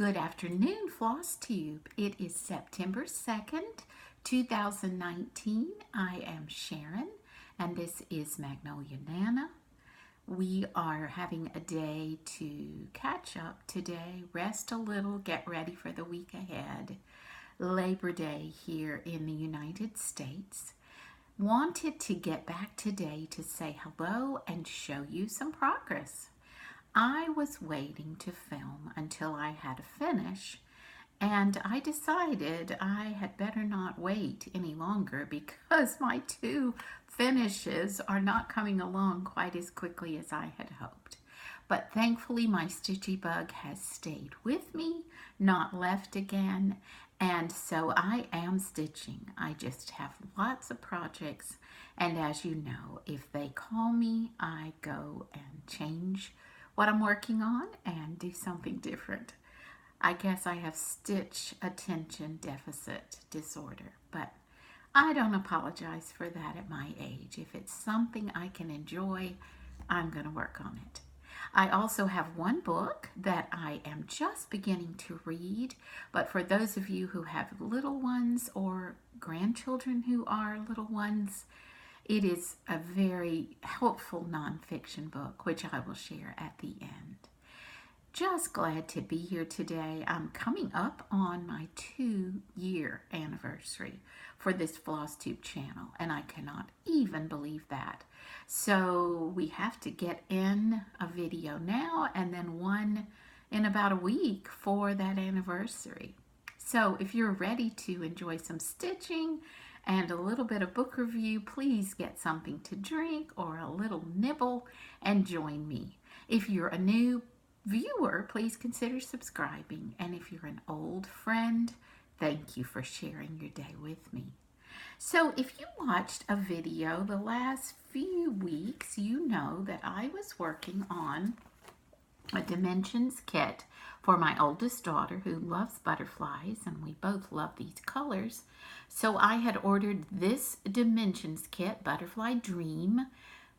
Good afternoon, Flosstube. It is September 2nd, 2019. I am Sharon, and this is Magnolia Nana. We are having a day to catch up today, rest a little, get ready for the week ahead. Labor Day here in the United States. Wanted to get back today to say hello and show you some progress. I was waiting to film until I had a finish, and I decided I had better not wait any longer because my two finishes are not coming along quite as quickly as I had hoped. But thankfully my stitchy bug has stayed with me, not left again, and so I am stitching. I just have lots of projects, and as you know, if they call me, I go and change what I'm working on and do something different. I guess I have stitch attention deficit disorder, but I don't apologize for that at my age. If it's something I can enjoy, I'm going to work on it. I also have one book that I am just beginning to read, but for those of you who have little ones or grandchildren who are little ones, it is a very helpful nonfiction book, which I will share at the end. Just glad to be here today. I'm coming up on my 2-year anniversary for this Flosstube channel, and I cannot even believe that. So we have to get in a video now and then one in about a week for that anniversary. So if you're ready to enjoy some stitching and a little bit of book review, please get something to drink or a little nibble and join me. If you're a new viewer, please consider subscribing. And if you're an old friend, thank you for sharing your day with me. So if you watched a video the last few weeks, you know that I was working on a dimensions kit for my oldest daughter who loves butterflies, and we both love these colors. So I had ordered this dimensions kit, Butterfly Dream,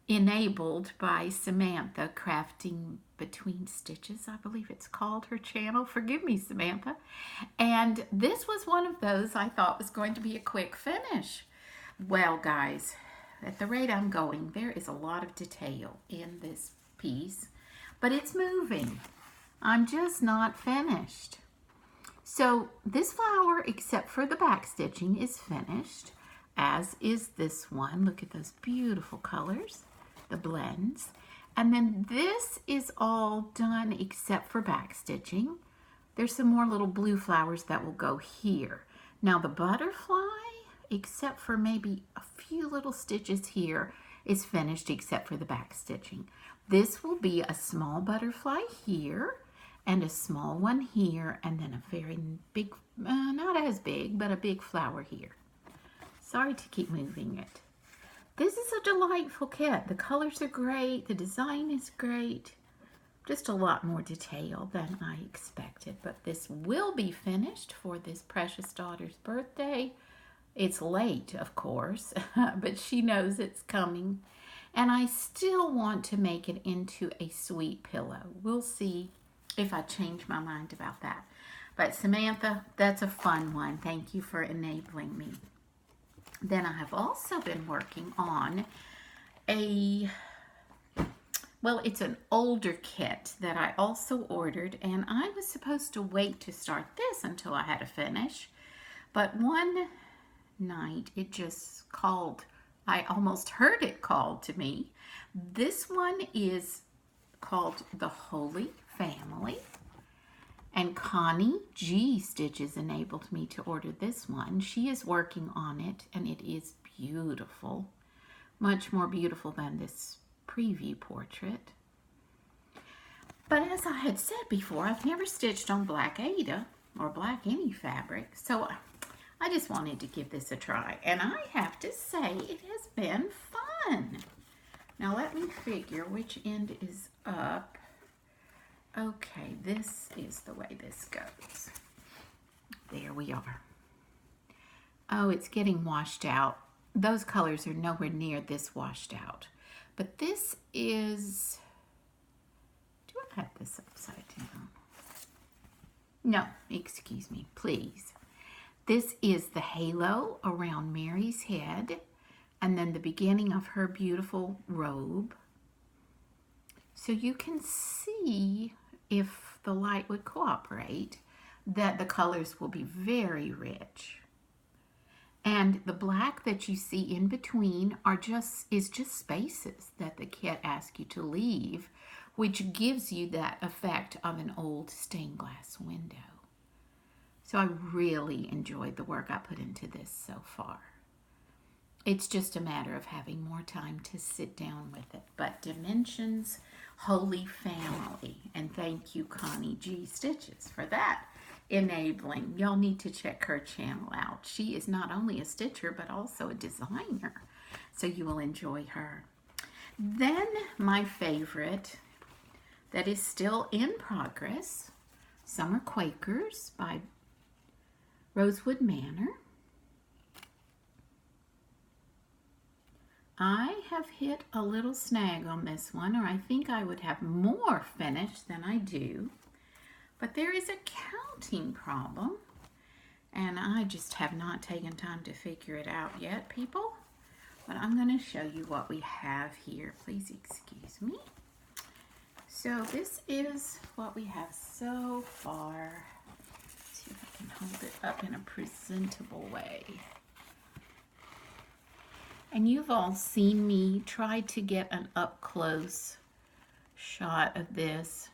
enabled by Samantha Crafting Between Stitches, I believe it's called, her channel. Forgive me, Samantha. And this was one of those I thought was going to be a quick finish. Well, guys, at the rate I'm going, there is a lot of detail in this piece, but it's moving. I'm just not finished. So this flower, except for the back stitching, is finished, as is this one. Look at those beautiful colors, the blends. And then this is all done except for back stitching. There's some more little blue flowers that will go here. Now the butterfly, except for maybe a few little stitches here, is finished except for the back stitching. This will be a small butterfly here and a small one here, and then a very big, not as big, but a big flower here. Sorry to keep moving it. This is a delightful kit. The colors are great, the design is great, just a lot more detail than I expected, but this will be finished for this precious daughter's birthday. It's late, of course, but she knows it's coming, and I still want to make it into a sweet pillow. We'll see if I change my mind about that. But Samantha, that's a fun one. Thank you for enabling me. Then I have also been working on well, it's an older kit that I also ordered, and I was supposed to wait to start this until I had a finish. But one night it just called. I almost heard it called to me. This one is called The Holy Family, and Connie G Stitches enabled me to order this one. She is working on it, and it is beautiful, much more beautiful than this preview portrait. But as I had said before, I've never stitched on black Ada or black any fabric, so I just wanted to give this a try, and I have to say it has been fun. Now let me figure which end is up. Okay, this is the way this goes. There we are. Oh, it's getting washed out. Those colors are nowhere near this washed out. But this is, do I have this upside down? No, excuse me, please. This is the halo around Mary's head, and then the beginning of her beautiful robe. So you can see, if the light would cooperate, that the colors will be very rich. And the black that you see in between is just spaces that the kit asks you to leave, which gives you that effect of an old stained glass window. So I really enjoyed the work I put into this so far. It's just a matter of having more time to sit down with it. But Dimensions, Holy Family, and thank you Connie G Stitches for that enabling. Y'all need to check her channel out. She is not only a stitcher but also a designer, so you will enjoy her. Then my favorite that is still in progress, Summer Quakers by Rosewood Manor. I have hit a little snag on this one, or I think I would have more finished than I do. But there is a counting problem, and I just have not taken time to figure it out yet, people. But I'm going to show you what we have here. Please excuse me. So this is what we have so far. Let's see if I can hold it up in a presentable way. And you've all seen me try to get an up-close shot of this.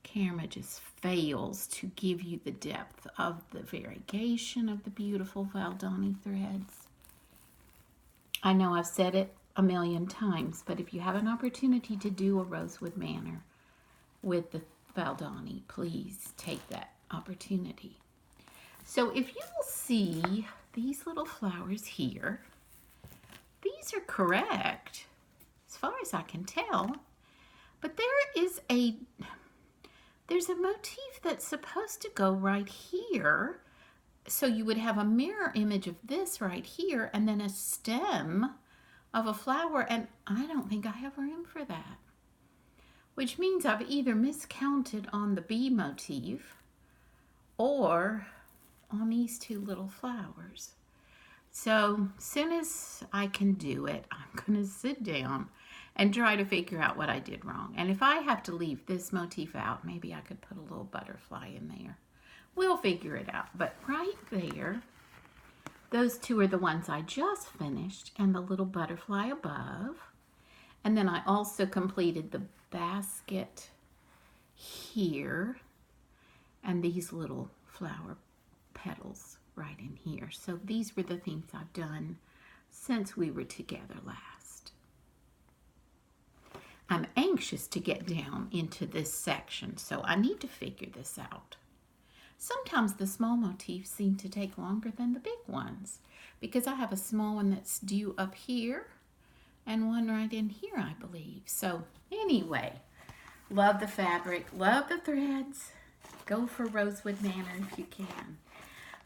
Camera just fails to give you the depth of the variegation of the beautiful Valdani threads. I know I've said it a million times, but if you have an opportunity to do a Rosewood Manor with the Valdani, please take that opportunity. So if you will see these little flowers here, these are correct as far as I can tell, but there's a motif that's supposed to go right here. So you would have a mirror image of this right here and then a stem of a flower, and I don't think I have room for that. Which means I've either miscounted on the bee motif or on these two little flowers. So as soon as I can do it, I'm going to sit down and try to figure out what I did wrong. And if I have to leave this motif out, maybe I could put a little butterfly in there. We'll figure it out. But right there, those two are the ones I just finished, and the little butterfly above. And then I also completed the basket here and these little flower petals right in here. So these were the things I've done since we were together last. I'm anxious to get down into this section, so I need to figure this out. Sometimes the small motifs seem to take longer than the big ones, because I have a small one that's due up here and one right in here, I believe. So anyway, love the fabric, love the threads. Go for Rosewood Manor if you can.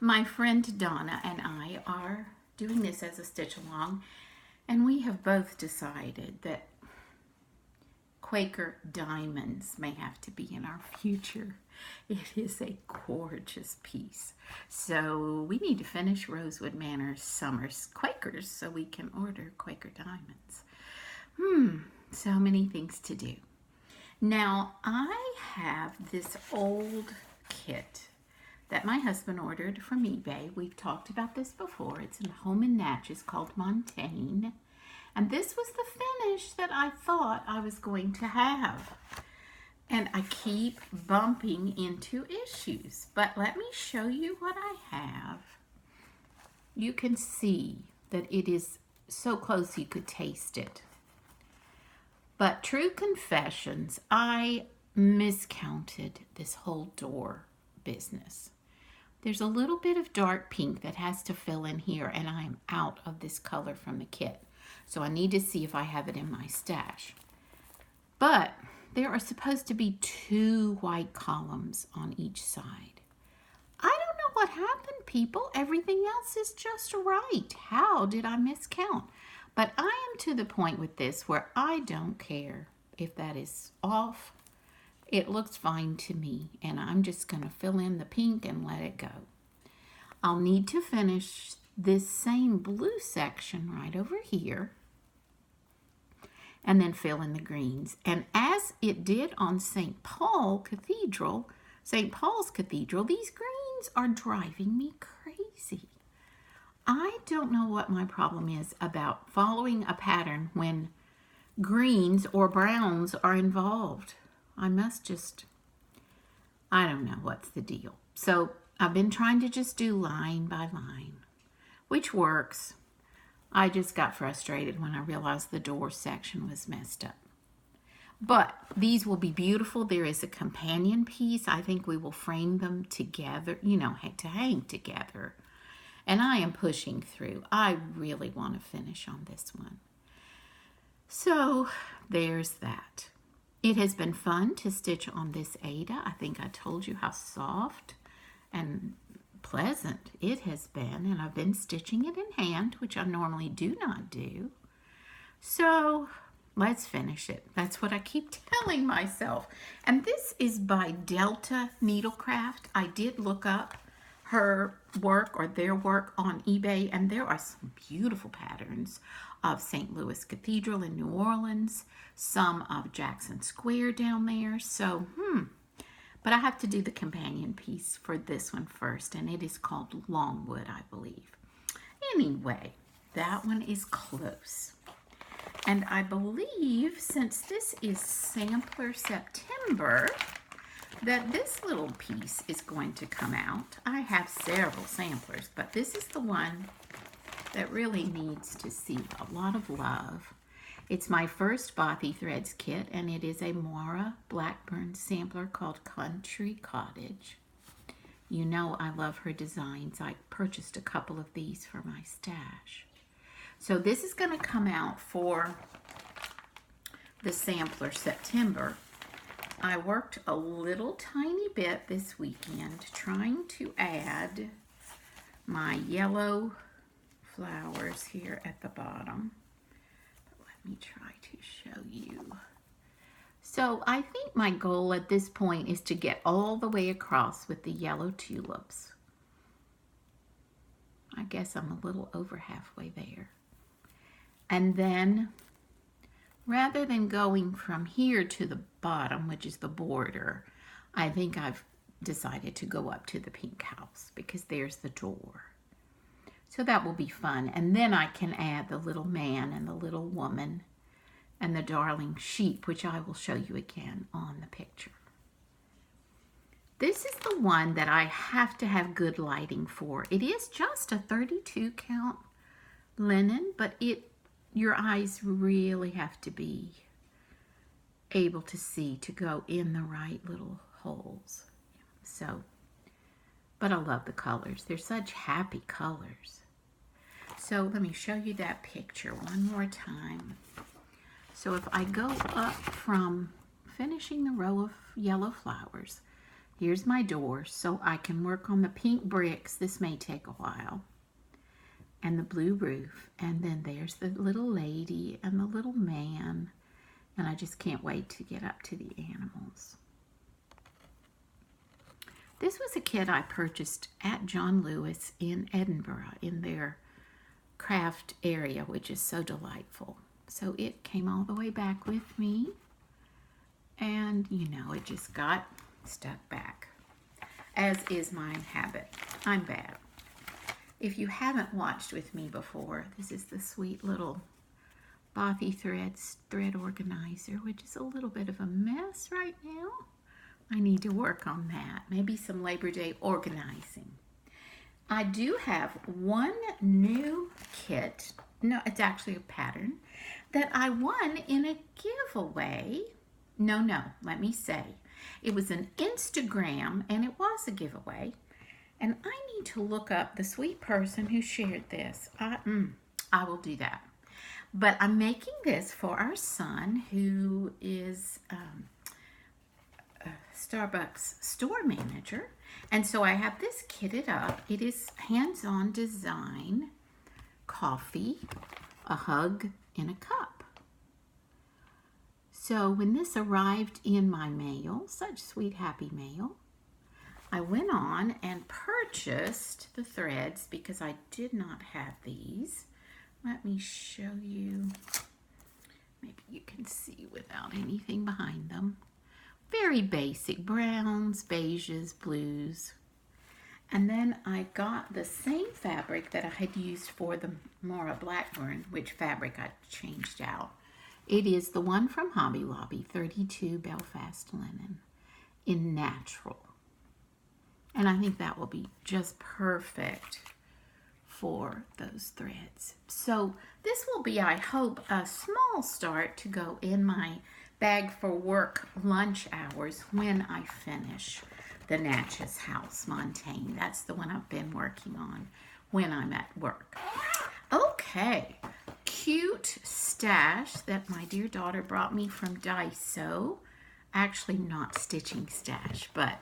My friend Donna and I are doing this as a stitch along, and we have both decided that Quaker diamonds may have to be in our future. It is a gorgeous piece. So we need to finish Rosewood Manor's Summer's Quakers so we can order Quaker diamonds. So many things to do. Now I have this old kit that my husband ordered from eBay. We've talked about this before. It's in Home and Natchez called Montaigne. And this was the finish that I thought I was going to have. And I keep bumping into issues. But let me show you what I have. You can see that it is so close you could taste it. But true confessions, I miscounted this whole door business. There's a little bit of dark pink that has to fill in here, and I'm out of this color from the kit. So I need to see if I have it in my stash. But there are supposed to be 2 white columns on each side. I don't know what happened, people. Everything else is just right. How did I miscount? But I am to the point with this where I don't care if that is off. It looks fine to me, and I'm just going to fill in the pink and let it go. I'll need to finish this same blue section right over here and then fill in the greens. And as it did on St. Paul's Cathedral, these greens are driving me crazy. I don't know what my problem is about following a pattern when greens or browns are involved. I don't know what's the deal. So I've been trying to just do line by line, which works. I just got frustrated when I realized the door section was messed up. But these will be beautiful. There is a companion piece. I think we will frame them together, you know, to hang together. And I am pushing through. I really want to finish on this one. So there's that. It has been fun to stitch on this Ada. I think I told you how soft and pleasant it has been. And I've been stitching it in hand, which I normally do not do. So let's finish it. That's what I keep telling myself. And this is by Delta Needlecraft. I did look up her work or their work on eBay, and there are some beautiful patterns of St. Louis Cathedral in New Orleans, some of Jackson Square down there. So, but I have to do the companion piece for this one first, and it is called Longwood, I believe. Anyway, that one is close. And I believe, since this is Sampler September, that this little piece is going to come out. I have several samplers, but this is the one that really needs to see a lot of love. It's my first Bothy Threads kit, and it is a Moira Blackburn sampler called Country Cottage. You know I love her designs. I purchased a couple of these for my stash. So this is going to come out for the Sampler September. I worked a little tiny bit this weekend trying to add my yellow flowers here at the bottom. But let me try to show you. So I think my goal at this point is to get all the way across with the yellow tulips. I guess I'm a little over halfway there. And then, rather than going from here to the bottom, which is the border, I think I've decided to go up to the pink house because there's the door. So that will be fun. And then I can add the little man and the little woman and the darling sheep, which I will show you again on the picture. This is the one that I have to have good lighting for. It is just a 32 count linen, but your eyes really have to be able to see to go in the right little holes. So, but I love the colors. They're such happy colors. So let me show you that picture one more time. So if I go up from finishing the row of yellow flowers, here's my door, so I can work on the pink bricks. This may take a while. And the blue roof, and then there's the little lady and the little man, and I just can't wait to get up to the animals. This was a kit I purchased at John Lewis in Edinburgh in their craft area, which is so delightful. So it came all the way back with me, and you know, it just got stuck back, as is my habit. I'm bad. If you haven't watched with me before, this is the sweet little Bothy thread organizer, which is a little bit of a mess right now. I need to work on that. Maybe some Labor Day organizing. I do have one new kit. No, it's actually a pattern that I won in a giveaway. No, let me say. It was an Instagram, and it was a giveaway. And I need to look up the sweet person who shared this. I will do that. But I'm making this for our son, who is a Starbucks store manager. And so I have this kitted up. It is hands-on design, coffee, a hug in a cup. So when this arrived in my mail, such sweet, happy mail, I went on and purchased the threads because I did not have these. Let me show you. Maybe you can see without anything behind them. Very basic browns, beiges, blues. And then I got the same fabric that I had used for the Moira Blackburn, which fabric I changed out. It is the one from Hobby Lobby, 32 Belfast linen in natural. And I think that will be just perfect for those threads. So this will be, I hope, a small start to go in my bag for work lunch hours when I finish the Natchez House Montaigne. That's the one I've been working on when I'm at work. Okay, cute stash that my dear daughter brought me from Daiso. Actually not stitching stash, but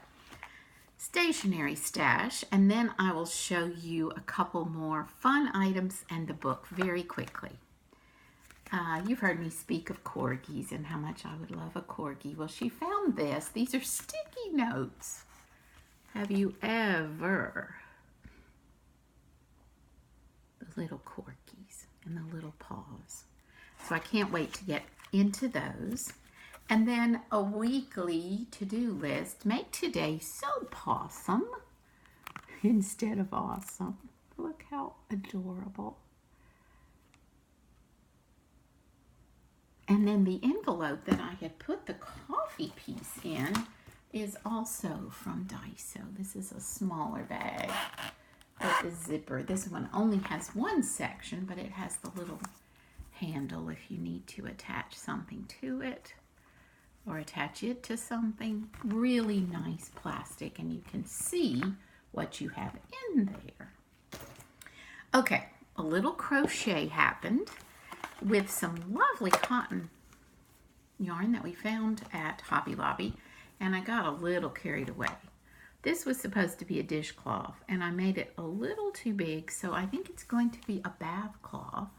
stationery stash. And then I will show you a couple more fun items and the book very quickly. You've heard me speak of corgis and how much I would love a corgi. Well, she found this. These are sticky notes. Have you ever? The little corgis and the little paws. So I can't wait to get into those. And then a weekly to-do list. Make today so possum instead of awesome. Look how adorable. And then the envelope that I had put the coffee piece in is also from Daiso. This is a smaller bag with a zipper. This one only has one section, but it has the little handle if you need to attach something to it or attach it to something. Really nice plastic, and you can see what you have in there. Okay, a little crochet happened with some lovely cotton yarn that we found at Hobby Lobby, and I got a little carried away. This was supposed to be a dishcloth, and I made it a little too big, so I think it's going to be a bath cloth.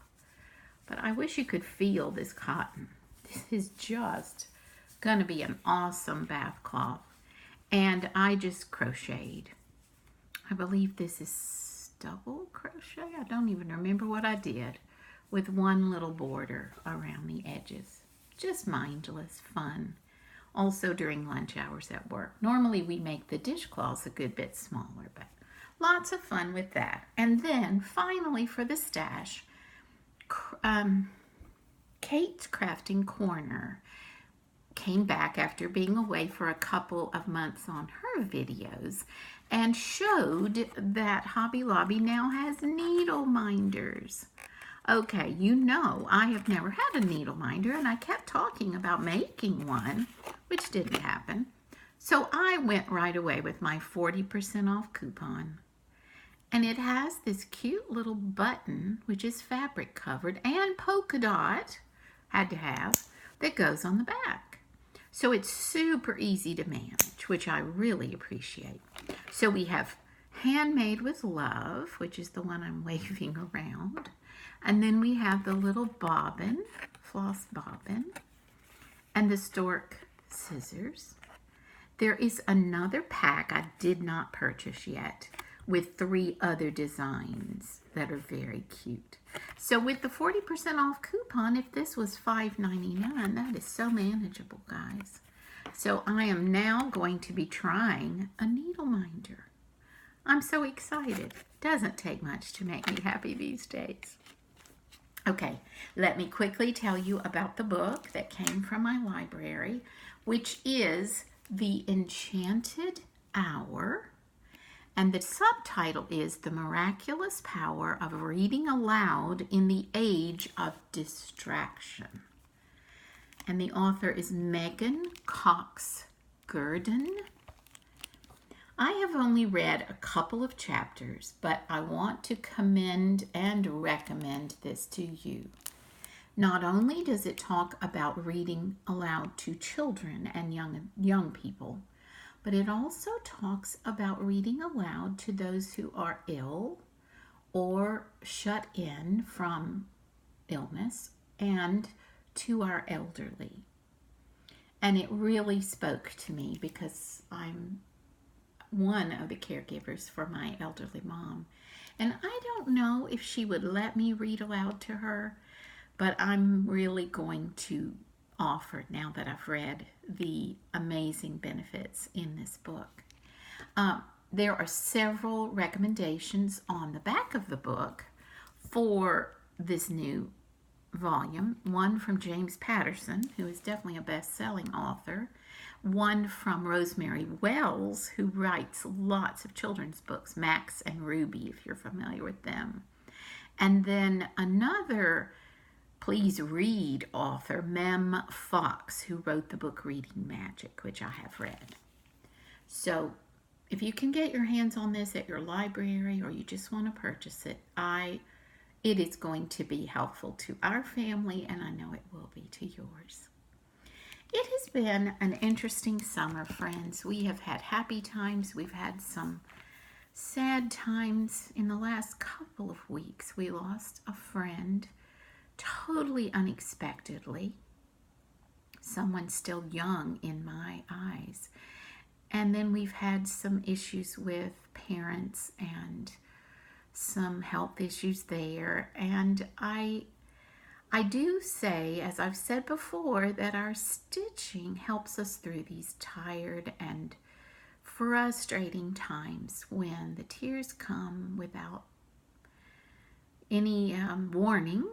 But I wish you could feel this cotton. This is just going to be an awesome bath cloth. And I just crocheted. I believe this is double crochet. I don't even remember what I did, with one little border around the edges. Just mindless fun. Also during lunch hours at work. Normally we make the dishcloths a good bit smaller, but lots of fun with that. And then finally for the stash, Kate's Crafting Corner came back after being away for a couple of months on her videos and showed that Hobby Lobby now has needle minders. Okay, you know I have never had a needle minder, and I kept talking about making one, which didn't happen. So I went right away with my 40% off coupon. And it has this cute little button, which is fabric covered, and polka dot, had to have, that goes on the back. So it's super easy to manage, which I really appreciate. So we have Handmade with Love, which is the one I'm waving around. And then we have the little bobbin, floss bobbin, and the stork scissors. There is another pack I did not purchase yet with 3 other designs that are very cute. So with the 40% off coupon, if this was $5.99, that is so manageable, guys. So I am now going to be trying a needle minder. I'm so excited. Doesn't take much to make me happy these days. Okay, let me quickly tell you about the book that came from my library, which is The Enchanted Hour. And the subtitle is The Miraculous Power of Reading Aloud in the Age of Distraction. And the author is Megan Cox-Gurdon. I have only read a couple of chapters, but I want to commend and recommend this to you. Not only does it talk about reading aloud to children and young people, but it also talks about reading aloud to those who are ill or shut in from illness and to our elderly. And it really spoke to me because I'm one of the caregivers for my elderly mom. And I don't know if she would let me read aloud to her, but I'm really going to offer now that I've read the amazing benefits in this book. There are several recommendations on the back of the book for this new volume. One from James Patterson, who is definitely a best-selling author. One from Rosemary Wells, who writes lots of children's books, Max and Ruby, if you're familiar with them. And then another Please Read author, Mem Fox, who wrote the book Reading Magic, which I have read. So if you can get your hands on this at your library or you just want to purchase it, it is going to be helpful to our family, and I know it will be to yours. It has been an interesting summer, friends. We have had happy times. We've had some sad times. In the last couple of weeks, we lost a friend totally unexpectedly. Someone still young in my eyes. And then we've had some issues with parents and some health issues there. And I do say, as I've said before, that our stitching helps us through these tired and frustrating times when the tears come without any warning,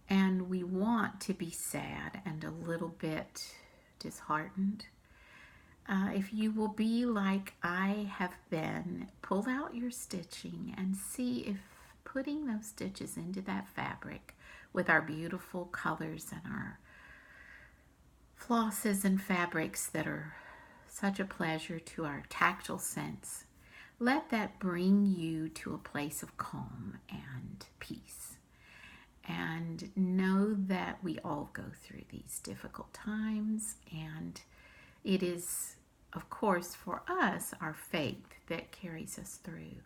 and we want to be sad and a little bit disheartened. If you will be like I have been, pull out your stitching and see if putting those stitches into that fabric with our beautiful colors and our flosses and fabrics that are such a pleasure to our tactile sense, let that bring you to a place of calm and peace. And know that we all go through these difficult times, and it is, of course, for us, our faith that carries us through,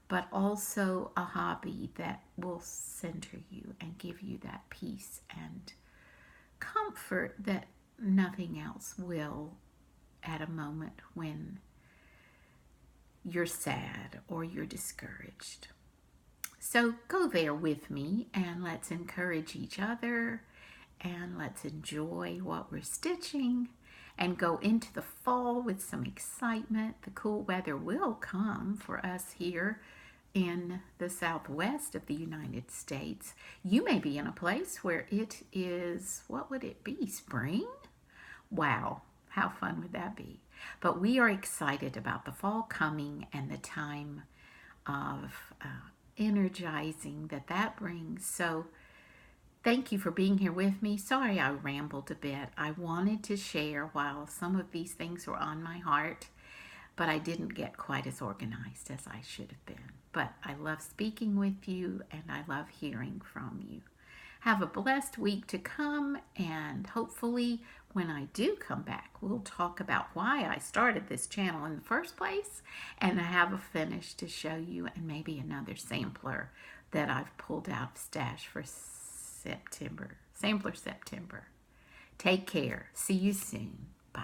but also a hobby that will center you and give you that peace and comfort that nothing else will at a moment when you're sad or you're discouraged. So go there with me and let's encourage each other and let's enjoy what we're stitching and go into the fall with some excitement. The cool weather will come for us here in the southwest of the United States. You may be in a place where it is, what would it be, spring? Wow, how fun would that be? But we are excited about the fall coming and the time of energizing that brings. So thank you for being here with me. Sorry I rambled a bit. I wanted to share while some of these things were on my heart, but I didn't get quite as organized as I should have been. But I love speaking with you and I love hearing from you. Have a blessed week to come, and hopefully when I do come back, we'll talk about why I started this channel in the first place, and I have a finish to show you and maybe another sampler that I've pulled out of stash for September. Sampler September. Take care. See you soon. Bye.